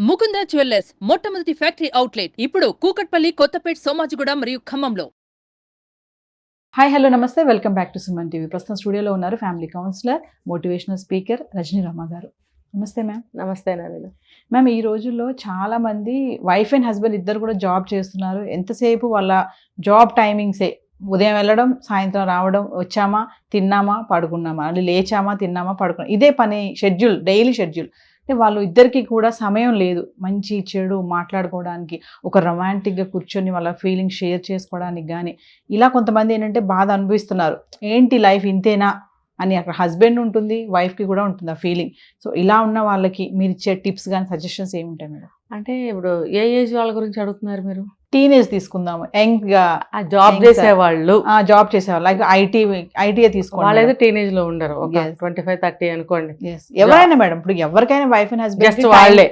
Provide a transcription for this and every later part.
Mukunda jewellers మొట్టమొదటి factory outlet ఇప్పుడు కూకట్పల్లి, కొత్తపేట్, సోమాజిగూడ మరియు ఖమ్మంలో. హాయ్ హలో నమస్తే, welcome back to Suman TV. ప్రస్తుతం స్టూడియోలో ఉన్నారు family counsellor, motivational speaker Rajani Rama గారు. నమస్తే మ్యామ్. నమస్తే నవీన. మ్యామ్, ఈ రోజుల్లో చాలా మంది వైఫ్ అండ్ హస్బెండ్ ఇద్దరు కూడా జాబ్ చేస్తున్నారు. ఎంతసేపు వాళ్ళ జాబ్ టైమింగ్సే, ఉదయం వెళ్ళడం, సాయంత్రం రావడం, వచ్చామా తిన్నామా పడుకున్నామా, అది లేచామా తిన్నామా పడుకున్నామా, ఇదే పని షెడ్యూల్, డైలీ షెడ్యూల్. అంటే వాళ్ళు ఇద్దరికి కూడా సమయం లేదు మంచి చెడు మాట్లాడుకోవడానికి, ఒక రొమాంటిక్గా కూర్చొని వాళ్ళ ఫీలింగ్స్ షేర్ చేసుకోవడానికి. కానీ ఇలా కొంతమంది ఏంటంటే బాధ అనుభవిస్తున్నారు, ఏంటి లైఫ్ ఇంతేనా అని. అక్కడ హస్బెండ్ ఉంటుంది, వైఫ్కి కూడా ఉంటుంది ఆ ఫీలింగ్. సో ఇలా ఉన్న వాళ్ళకి మీరు ఇచ్చే టిప్స్ కానీ సజెషన్స్ ఏముంటాయి మేడం? అంటే ఇప్పుడు ఏ ఏజ్ వాళ్ళ గురించి అడుగుతున్నారు మీరు? టీనేజ్ తీసుకుందాము, యంగ్గా జాబ్ చేసేవాళ్ళు, జాబ్ చేసేవాళ్ళు, లైక్ ఐటీఏ తీసుకోవాలి. వాళ్ళైతే టీనేజ్ లో ఉండరు, ఒక 25-30 అనుకోండి. ఎవరైనా మేడం, ఇప్పుడు ఎవరికైనా వైఫ్ అండ్ హస్బెండ్ వాళ్ళే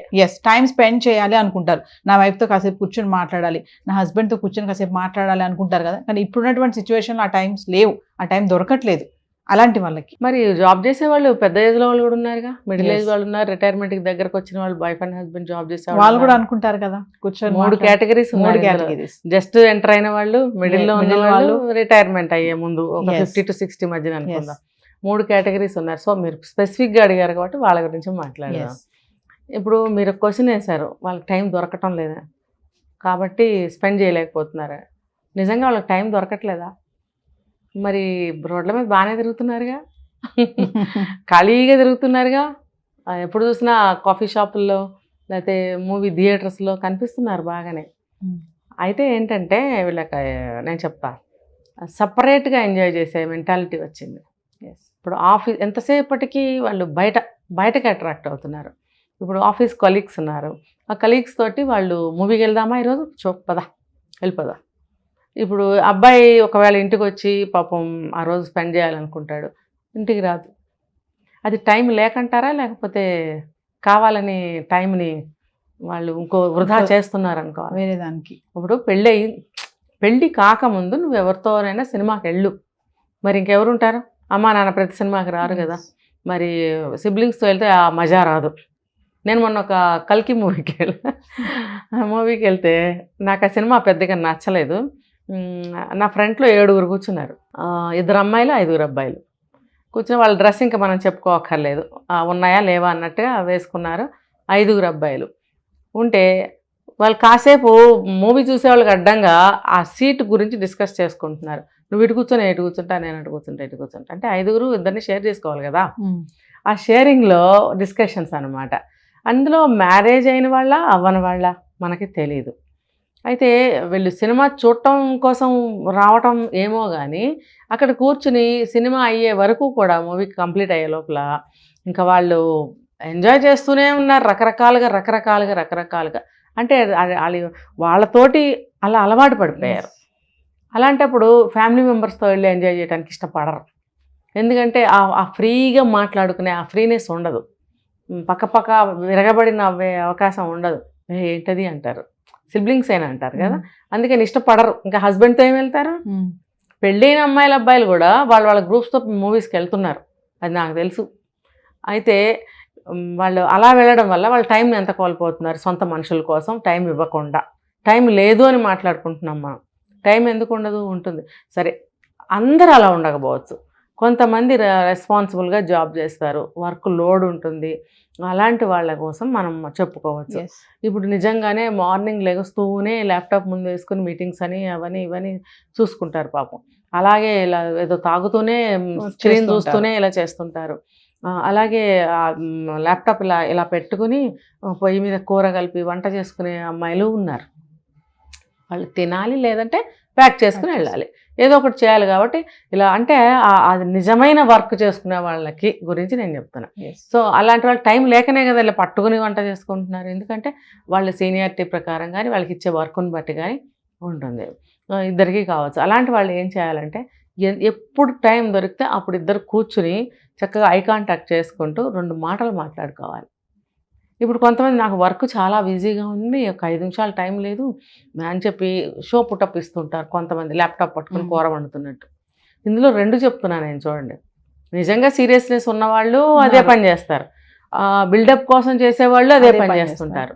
టైం స్పెండ్ చేయాలి అనుకుంటారు. నా వైఫ్ తో కాసేపు కూర్చొని మాట్లాడాలి, నా హస్బెండ్ తో కూర్చొని కాసేపు మాట్లాడాలి అనుకుంటారు కదా. కానీ ఇప్పుడున్నటువంటి సిచ్యువేషన్ ఆ టైమ్స్ లేవు, ఆ టైం దొరకట్లేదు అలాంటి వాళ్ళకి. మరి జాబ్ చేసే వాళ్ళు పెద్ద ఏజ్ లో వాళ్ళు కూడా ఉన్నారుగా, మిడిల్ ఏజ్ వాళ్ళు ఉన్నారు, రిటైర్మెంట్ కి దగ్గరకు వచ్చిన వాళ్ళు, వైఫ్ అండ్ హస్బెండ్ జాబ్ చేసే వాళ్ళు కూడా అనుకుంటారు కదా కూర్చొని. 3 కేటగిరీస్, జస్ట్ ఎంటర్ అయిన వాళ్ళు, మిడిల్ లో ఉన్న వాళ్ళు, రిటైర్మెంట్ అయ్యే ముందు ఒక 50 to 60 మధ్యన అనుకుందాం. 3 కేటగిరీస్ ఉన్నారు. సో మీరు స్పెసిఫిక్ గా అడిగారు కాబట్టి వాళ్ళ గురించి మాట్లాడదాం. ఇప్పుడు మీరు క్వశ్చన్ వేశారు, వాళ్ళకి టైం దొరకటం లేదా కాబట్టి స్పెండ్ చేయలేకపోతున్నారు. నిజంగా వాళ్ళకి టైం దొరకట్లేదా? మరి రోడ్ల మీద బాగానే తిరుగుతున్నారుగా, ఖాళీగా తిరుగుతున్నారుగా, ఎప్పుడు చూసినా కాఫీ షాపుల్లో లేకపోతే మూవీ థియేటర్స్లో కనిపిస్తున్నారు బాగానే. అయితే ఏంటంటే వీళ్ళకి నేను చెప్తా, సపరేట్గా ఎంజాయ్ చేసే మెంటాలిటీ వచ్చింది. ఇప్పుడు ఆఫీస్ ఎంతసేపటికి వాళ్ళు బయటకి అట్రాక్ట్ అవుతున్నారు. ఇప్పుడు ఆఫీస్ కొలీగ్స్ ఉన్నారు, ఆ కొలీగ్స్ తోటి వాళ్ళు మూవీకి వెళ్దామా ఈరోజు, పదా వెళ్ళిపోదా. ఇప్పుడు అబ్బాయి ఒకవేళ ఇంటికి వచ్చి పాపం ఆ రోజు స్పెండ్ చేయాలనుకుంటాడు, ఇంటికి రాదు. అది టైం లేకంటారా, లేకపోతే కావాలని టైంని వాళ్ళు ఇంకో వృధా చేస్తున్నారు అనుకోవాలి వేరే దానికి? ఇప్పుడు పెళ్ళి కాకముందు నువ్వు ఎవరితోనైనా సినిమాకి వెళ్ళు, మరి ఇంకెవరు ఉంటారు? అమ్మా నాన్న ప్రతి సినిమాకి రారు కదా, మరి సిబ్లింగ్స్తో వెళ్తే ఆ మజా రాదు. నేను మొన్న ఒక కల్కి మూవీకి వెళ్తే నాకు ఆ సినిమా పెద్దగా నచ్చలేదు. నా ఫ్రంట్లో 7 కూర్చున్నారు, 2 అమ్మాయిలు 5 అబ్బాయిలు కూర్చుని. వాళ్ళ డ్రెస్ ఇంకా మనం చెప్పుకోక్కర్లేదు, ఉన్నాయా లేవా అన్నట్టుగా వేసుకున్నారు. 5 అబ్బాయిలు ఉంటే వాళ్ళు కాసేపు మూవీ చూసేవాళ్ళకి అడ్డంగా ఆ సీట్ గురించి డిస్కస్ చేసుకుంటున్నారు. నువ్వు ఇటు కూర్చొని ఎటు కూర్చుంటా, నేను అటు కూర్చుంటా ఇటు కూర్చుంటా. అంటే 5 ఇద్దరిని షేర్ చేసుకోవాలి కదా. ఆ షేరింగ్లో డిస్కషన్స్ అనమాట. అందులో మ్యారేజ్ అయిన వాళ్ళ అవ్వని వాళ్ళ మనకి తెలియదు. అయితే వీళ్ళు సినిమా చూడటం కోసం రావటం ఏమో కానీ అక్కడ కూర్చుని సినిమా అయ్యే వరకు కూడా, మూవీ కంప్లీట్ అయ్యే లోపల ఇంకా వాళ్ళు ఎంజాయ్ చేస్తూనే ఉన్నారు రకరకాలుగా. అంటే వాళ్ళతోటి అలా అలవాటు పడిపోయారు. అలాంటప్పుడు ఫ్యామిలీ మెంబర్స్తో వెళ్ళి ఎంజాయ్ చేయడానికి ఇష్టపడరు. ఎందుకంటే ఆ ఫ్రీగా మాట్లాడుకునే ఆ ఫ్రీనెస్ ఉండదు, పక్క విరగబడి నవ్వే అవకాశం ఉండదు. ఏంటది అంటారు, సిబ్లింగ్స్ అయినా అంటారు కదా, అందుకని ఇష్టపడరు. ఇంకా హస్బెండ్తో ఏం వెళ్తారు? పెళ్ళైన అమ్మాయిల అబ్బాయిలు కూడా వాళ్ళ గ్రూప్స్తో మూవీస్కి వెళ్తున్నారు, అది నాకు తెలుసు. అయితే వాళ్ళు అలా వెళ్ళడం వల్ల వాళ్ళ టైంని ఎంత కోల్పోతున్నారు, సొంత మనుషుల కోసం టైం ఇవ్వకుండా. టైం లేదు అని మాట్లాడుకుంటున్నాం మనం, టైం ఎందుకు ఉండదు, ఉంటుంది. సరే, అందరూ అలా ఉండకపోవచ్చు, కొంతమంది రెస్పాన్సిబుల్గా జాబ్ చేస్తారు, వర్క్ లోడ్ ఉంటుంది, అలాంటి వాళ్ళ కోసం మనం చెప్పుకోవచ్చు. ఇప్పుడు నిజంగానే మార్నింగ్ లెగుస్తూనే ల్యాప్టాప్ ముందు వేసుకుని మీటింగ్స్ అని అవన్నీ ఇవన్నీ చూసుకుంటారు పాపం. అలాగే ఇలా ఏదో తాగుతూనే స్క్రీన్ చూస్తూనే ఇలా చేస్తుంటారు. అలాగే ల్యాప్టాప్ ఇలా పెట్టుకుని పొయ్యి మీద కూర కలిపి వంట చేసుకునే అమ్మాయిలు ఉన్నారు. వాళ్ళు తినాలి, లేదంటే ప్యాక్ చేసుకుని వెళ్ళాలి, ఏదో ఒకటి చేయాలి. కాబట్టి ఇలా అంటే అది నిజమైన వర్క్ చేసుకునే వాళ్ళకి గురించి నేను చెప్తున్నా. సో అలాంటి వాళ్ళు టైం లేకనే కదా ఇలా పట్టుకుని వంట చేసుకుంటున్నారు. ఎందుకంటే వాళ్ళ సీనియారిటీ ప్రకారం కానీ వాళ్ళకి ఇచ్చే వర్క్ని బట్టి కానీ ఉంటుంది, ఇద్దరికీ కావచ్చు. అలాంటి వాళ్ళు ఏం చేయాలంటే, ఎప్పుడు టైం దొరికితే అప్పుడు ఇద్దరు కూర్చుని చక్కగా ఐ కాంటాక్ట్ చేసుకుంటూ 2 మాటలు మాట్లాడుకోవాలి. ఇప్పుడు కొంతమంది నాకు వర్క్ చాలా బిజీగా ఉంది, ఒక 5 నిమిషాలు టైం లేదు అని చెప్పి షో పుటప్ ఇస్తుంటారు. కొంతమంది ల్యాప్టాప్ పట్టుకుని కూర వండుతున్నట్టు. ఇందులో 2 చెప్తున్నాను నేను, చూడండి. నిజంగా సీరియస్నెస్ ఉన్నవాళ్ళు అదే పని చేస్తారు, బిల్డప్ కోసం చేసేవాళ్ళు అదే పని చేస్తుంటారు.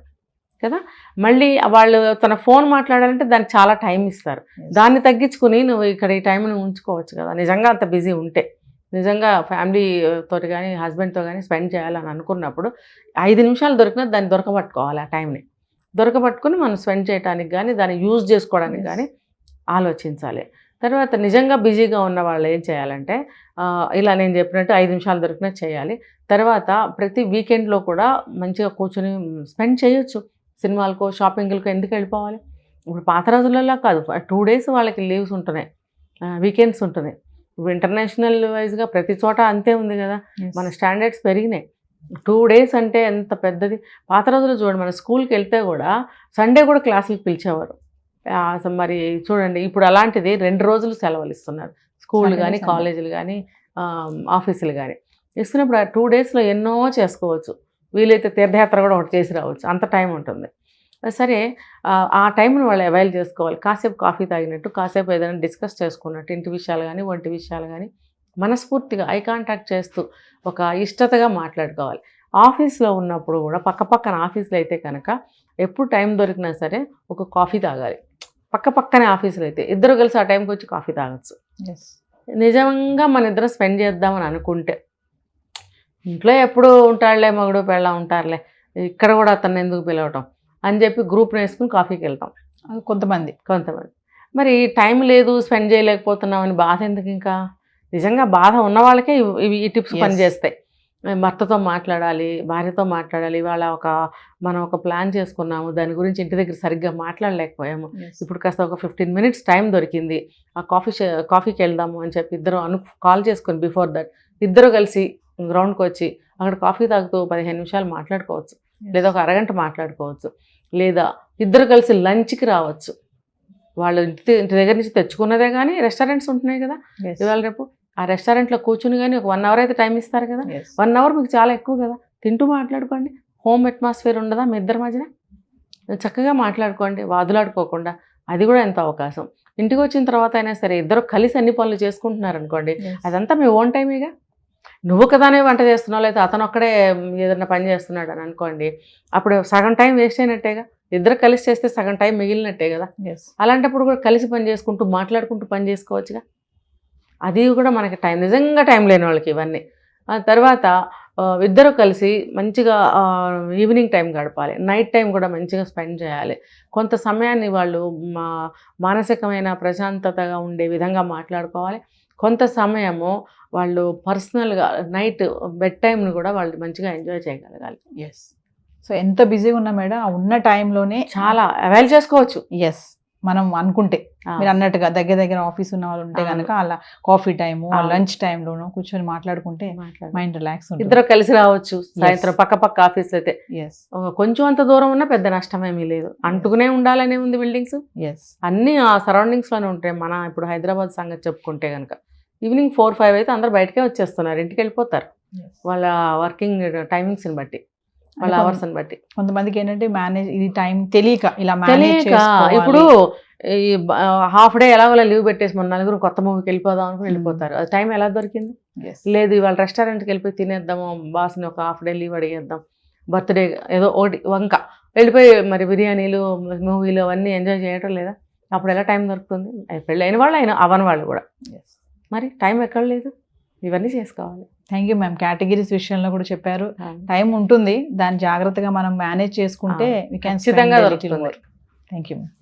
కదా. మళ్ళీ వాళ్ళు తన ఫోన్ మాట్లాడాలంటే దానికి చాలా టైం ఇస్తారు. దాన్ని తగ్గించుకుని నువ్వు ఇక్కడ ఈ టైంని ఉంచుకోవచ్చు కదా, నిజంగా అంత బిజీ ఉంటే. నిజంగా ఫ్యామిలీతో కానీ హస్బెండ్తో కానీ స్పెండ్ చేయాలని అనుకున్నప్పుడు 5 నిమిషాలు దొరికినా దాన్ని దొరకబట్టుకోవాలి. ఆ టైంని దొరకబట్టుకుని మనం స్పెండ్ చేయడానికి కానీ దాన్ని యూజ్ చేసుకోవడానికి కానీ ఆలోచించాలి. తర్వాత నిజంగా బిజీగా ఉన్న వాళ్ళు ఏం చేయాలంటే ఇలా నేను చెప్పినట్టు 5 నిమిషాలు దొరికినా చేయాలి. తర్వాత ప్రతి వీకెండ్లో కూడా మంచిగా కూర్చొని స్పెండ్ చేయొచ్చు. సినిమాలకో షాపింగ్లకో ఎందుకు వెళ్ళిపోవాలి? ఇప్పుడు పాత రోజులలో కాదు, 2 days వాళ్ళకి లీవ్స్ ఉంటున్నాయి, వీకెండ్స్ ఉంటున్నాయి. ఇప్పుడు ఇంటర్నేషనల్ వైజ్గా ప్రతి చోట అంతే ఉంది కదా, మన స్టాండర్డ్స్ పెరిగినాయి. 2 days అంటే ఎంత పెద్దది. పాత రోజుల్లో చూడండి, మన స్కూల్కి వెళ్తే కూడా సండే కూడా క్లాసులకు పిలిచేవారు. అసలు మరి చూడండి ఇప్పుడు అలాంటిది 2 రోజులు సెలవులు ఇస్తున్నారు స్కూళ్ళు కానీ కాలేజీలు కానీ ఆఫీసులు కానీ. ఇస్తున్నప్పుడు ఆ 2 daysలో ఎన్నో చేసుకోవచ్చు. వీలైతే తీర్థయాత్ర కూడా ఒకటి చేసి రావచ్చు, అంత టైం ఉంటుంది. సరే ఆ టైంను వాళ్ళు అవైల్ చేసుకోవాలి. కాసేపు కాఫీ తాగినట్టు, కాసేపు ఏదైనా డిస్కస్ చేసుకున్నట్టు, ఇంటి విషయాలు కానీ వంటి విషయాలు కానీ మనస్ఫూర్తిగా ఐ కాంటాక్ట్ చేస్తూ ఒక ఇష్టతగా మాట్లాడుకోవాలి. ఆఫీస్లో ఉన్నప్పుడు కూడా పక్కన ఆఫీసులు అయితే కనుక ఎప్పుడు టైం దొరికినా సరే ఒక కాఫీ తాగాలి. పక్కనే ఆఫీసులు అయితే ఇద్దరు కలిసి ఆ టైంకి వచ్చి కాఫీ తాగొచ్చు. నిజంగా మన ఇద్దరం స్పెండ్ చేద్దామని అనుకుంటే, ఇంట్లో ఎప్పుడు ఉంటాడులే మగుడు పెళ్ళ ఉంటారులే, ఇక్కడ కూడా అతన్ని ఎందుకు పిలవటం అని చెప్పి గ్రూప్ని వేసుకుని కాఫీకి వెళ్తాం కొంతమంది. మరి టైం లేదు, స్పెండ్ చేయలేకపోతున్నామని బాధ ఎందుకు? ఇంకా నిజంగా బాధ ఉన్న వాళ్ళకే ఈ టిప్స్ పనిచేస్తాయి. భర్తతో మాట్లాడాలి, భార్యతో మాట్లాడాలి. ఇవాళ మనం ఒక ప్లాన్ చేసుకున్నాము, దాని గురించి ఇంటి దగ్గర సరిగ్గా మాట్లాడలేకపోయాము, ఇప్పుడు కాస్త ఒక 15 minutes టైం దొరికింది, ఆ కాఫీకి వెళ్దాము అని చెప్పి ఇద్దరు కాల్ చేసుకొని బిఫోర్ దట్ ఇద్దరు కలిసి గ్రౌండ్కి వచ్చి అక్కడ కాఫీ తాగుతూ 15 నిమిషాలు మాట్లాడుకోవచ్చు, లేదా ఒక అరగంట మాట్లాడుకోవచ్చు, లేదా ఇద్దరు కలిసి లంచ్కి రావచ్చు. వాళ్ళు ఇంటి దగ్గర నుంచి తెచ్చుకున్నదే కానీ రెస్టారెంట్స్ ఉంటున్నాయి కదా ఇవాళ రేపు, ఆ రెస్టారెంట్లో కూర్చుని కానీ ఒక 1 hour అయితే టైం ఇస్తారు కదా. 1 hour మీకు చాలా ఎక్కువ కదా, తింటూ మాట్లాడుకోండి. హోమ్ అట్మాస్ఫియర్ ఉండదా మీ ఇద్దరి మధ్యన? చక్కగా మాట్లాడుకోండి, వాదులాడుకోకుండా. అది కూడా ఎంత అవకాశం. ఇంటికి వచ్చిన తర్వాత అయినా సరే ఇద్దరు కలిసి అన్ని పనులు చేసుకుంటున్నారు అనుకోండి, అదంతా మీ ఓన్ టైమేగా. నువ్వు కదానే వంట చేస్తున్నావు, లేదా అతను ఒక్కడే ఏదైనా పని చేస్తున్నాడు అని అనుకోండి, అప్పుడు సగం టైం వేస్ట్ అయినట్టేగా. ఇద్దరు కలిసి చేస్తే సగం టైం మిగిలినట్టే కదా. అలాంటప్పుడు కూడా కలిసి పని చేసుకుంటూ మాట్లాడుకుంటూ పని చేసుకోవచ్చుగా. అది కూడా మనకి టైం, నిజంగా టైం లేని వాళ్ళకి ఇవన్నీ. ఆ తర్వాత ఇద్దరు కలిసి మంచిగా ఈవినింగ్ టైం గడపాలి, నైట్ టైం కూడా మంచిగా స్పెండ్ చేయాలి. కొంత సమయాన్ని వాళ్ళు మానసికమైన ప్రశాంతతగా ఉండే విధంగా మాట్లాడుకోవాలి. కొంత సమయము వాళ్ళు పర్సనల్గా నైట్ బెడ్ టైంని కూడా వాళ్ళు మంచిగా ఎంజాయ్ చేయగలగాలి. సో ఎంత బిజీగా ఉన్నా మేడం, ఆ ఉన్న టైంలోనే చాలా అవైల్ చేసుకోవచ్చు. మనం అనుకుంటే మీరు అన్నట్టుగా దగ్గర ఆఫీస్ ఉన్న వాళ్ళు ఉంటే కనుక అలా కాఫీ టైము, లంచ్ టైంలోనూ కూర్చొని మాట్లాడుకుంటే మైండ్ రిలాక్స్ ఉంటుంది. ఇద్దరు కలిసి రావచ్చు. సాయంత్రం పక్క ఆఫీస్ అయితే కొంచెం అంత దూరం ఉన్నా పెద్ద నష్టమేమీ లేదు. అంటుకునే ఉండాలనే ఉంది బిల్డింగ్స్, అన్నీ ఆ సరౌండింగ్స్ లోనే ఉంటాయి. మన ఇప్పుడు హైదరాబాద్ సంగతి చెప్పుకుంటే కనుక ఈవినింగ్ 4-5 అయితే అందరు బయటకే వచ్చేస్తున్నారు, ఇంటికి వెళ్ళిపోతారు వాళ్ళ వర్కింగ్ టైమింగ్స్ని బట్టి, వాళ్ళ అవర్స్ని బట్టి. కొంతమందికి ఏంటంటే మేనేజ్ ఇది టైం తెలియక ఇలా మేనేజ్ ఇప్పుడు ఈ హాఫ్ డే ఎలాగో లీవ్ పెట్టేసి మన నలుగురు కొత్త మూవీకి వెళ్ళిపోదాం అనుకుని వెళ్ళిపోతారు. అది టైం ఎలా దొరికింది? లేదు ఇవాళ రెస్టారెంట్కి వెళ్ళిపోయి తినేద్దాము, బాస్ని ఒక హాఫ్ డే లీవ్ అడిగేద్దాం, బర్త్డే ఏదో ఒకటి వంక వెళ్ళిపోయి మరి బిర్యానీలు మూవీలు అవన్నీ ఎంజాయ్ చేయటం లేదా? అప్పుడు ఎలా టైం దొరుకుతుంది? పెళ్ళైన వాళ్ళు అయినా అవని వాళ్ళు కూడా మరి టైం ఎక్కడ లేదు, ఇవన్నీ చేసుకోవాలి. Thank you ma'am. కేటగిరీస్ విషయంలో కూడా చెప్పారు. టైం ఉంటుంది, దాన్ని జాగ్రత్తగా మనం మేనేజ్ చేసుకుంటే ఖచ్చితంగా దొరుకుతుంది. Thank you ma'am.